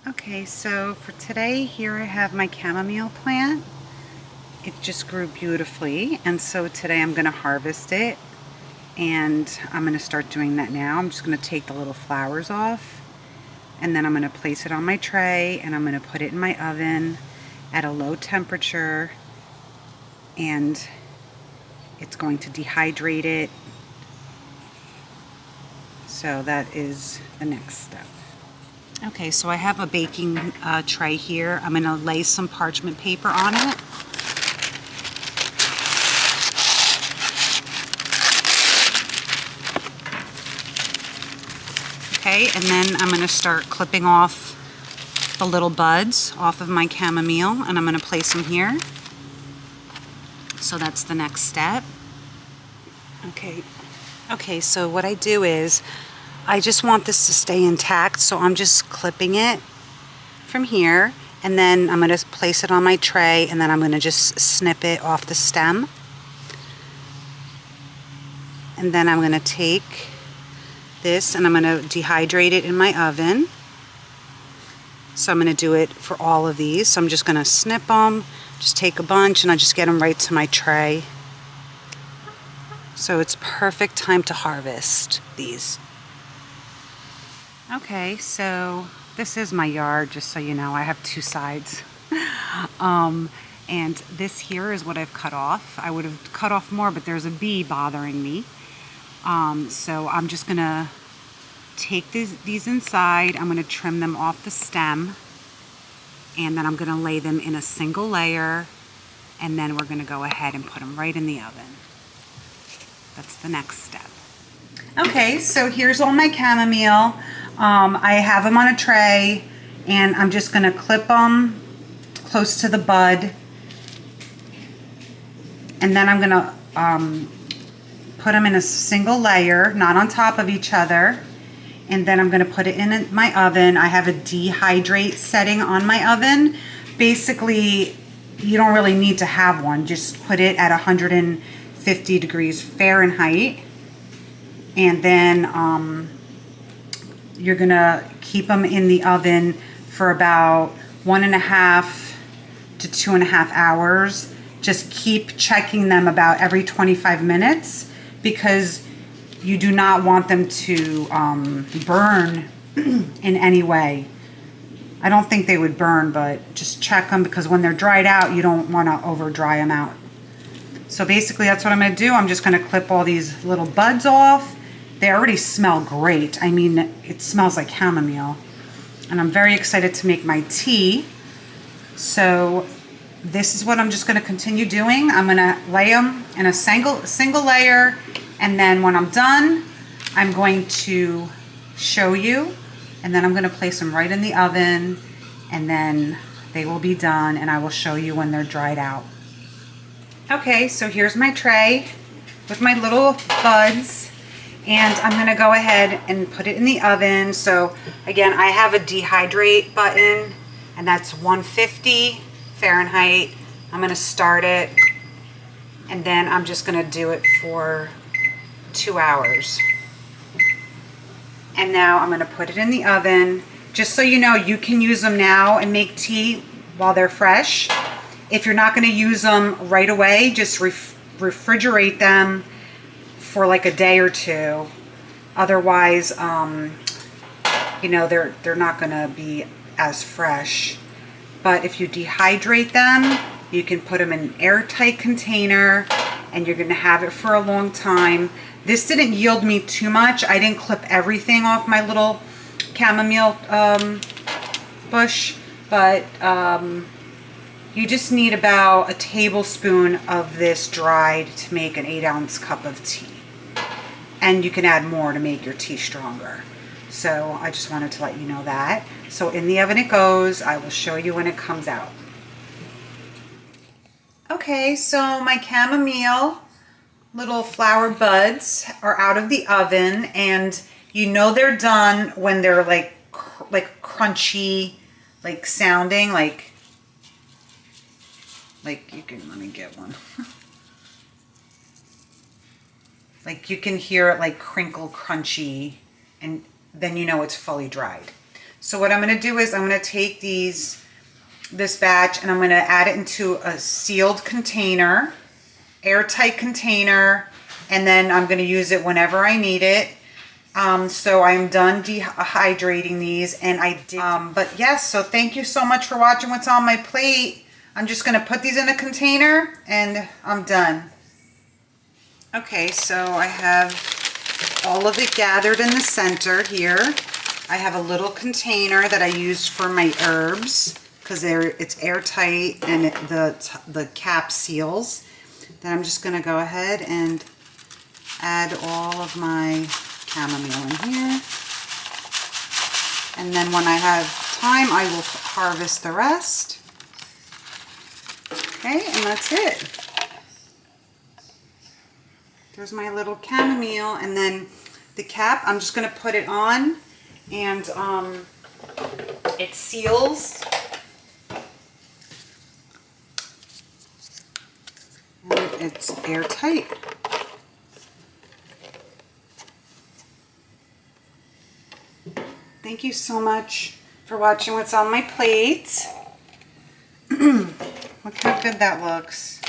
Okay, so for today, here I have my chamomile plant. It just grew beautifully, and so today I'm going to harvest it, and I'm going to start doing that now. I'm just going to take the little flowers off, and then I'm going to place it on my tray, and I'm going to put it in my oven at a low temperature, and it's going to dehydrate it. So that is the next step. Okay, so I have a baking tray here. I'm going to lay some parchment paper on it. Okay, and then I'm going to start clipping off the little buds off of my chamomile, and I'm going to place them here. So that's the next step. Okay, so what I do is I just want this to stay intact, so I'm just clipping it from here, and then I'm going to place it on my tray, and then I'm going to just snip it off the stem. And then I'm going to take this and I'm going to dehydrate it in my oven. So I'm going to do it for all of these. So I'm just going to snip them, just take a bunch, and I just get them right to my tray. So it's perfect time to harvest these. Okay, so this is my yard, just so you know. I have two sides. And this here is what I've cut off. I would have cut off more, but there's a bee bothering me. So I'm just gonna take these inside. I'm gonna trim them off the stem, and then I'm gonna lay them in a single layer, and then we're gonna go ahead and put them right in the oven. That's the next step. Okay, so here's all my chamomile. I have them on a tray, and I'm just gonna clip them close to the bud, and then I'm gonna put them in a single layer, not on top of each other, and then I'm gonna put it in my oven. I have a dehydrate setting on my oven. Basically, you don't really need to have one. Just put it at 150 degrees Fahrenheit, and then you're gonna keep them in the oven for about 1.5 to 2.5 hours. Just keep checking them about every 25 minutes because you do not want them to burn in any way. I don't think they would burn, but just check them because when they're dried out, you don't want to over dry them out. So basically that's what I'm going to do. I'm just going to clip all these little buds off. They already smell great. I mean, it smells like chamomile. And I'm very excited to make my tea. So this is what I'm just going to continue doing. I'm going to lay them in a single layer, and then when I'm done, I'm going to show you, and then I'm going to place them right in the oven, and then they will be done, and I will show you when they're dried out. Okay, so here's my tray with my little buds, and I'm going to go ahead and put it in the oven. So again, I have a dehydrate button, and that's 150 Fahrenheit. I'm going to start it, and then I'm just going to do it for 2 hours. And now I'm going to put it in the oven. Just so you know, you can use them now and make tea while they're fresh. If you're not going to use them right away, just refrigerate them for like a day or two. Otherwise, you know, they're not going to be as fresh. But if you dehydrate them, you can put them in an airtight container, and you're going to have it for a long time. This didn't yield me too much. I didn't clip everything off my little chamomile bush, but you just need about a tablespoon of this dried to make an 8-ounce cup of tea. And you can add more to make your tea stronger. So I just wanted to let you know that. So in the oven it goes. I will show you when it comes out. Okay, so my chamomile little flower buds are out of the oven, and you know they're done when they're like crunchy, like sounding, like you can, let me get one. Like you can hear it like crinkle crunchy, and then you know it's fully dried. So what I'm going to do is I'm going to take this batch and I'm going to add it into a sealed container, airtight container, and then I'm going to use it whenever I need it. So I'm done dehydrating these, and I did. But yes, so thank you so much for watching what's on my plate. I'm just going to put these in a container and I'm done. Okay, so I have all of it gathered in the center here. I have a little container that I use for my herbs because it's airtight and the cap seals. Then I'm just going to go ahead and add all of my chamomile in here. And then when I have time, I will harvest the rest. Okay, and that's it. There's my little chamomile, and then the cap, I'm just going to put it on, and it seals. And it's airtight. Thank you so much for watching what's on my plate. Look how good that looks.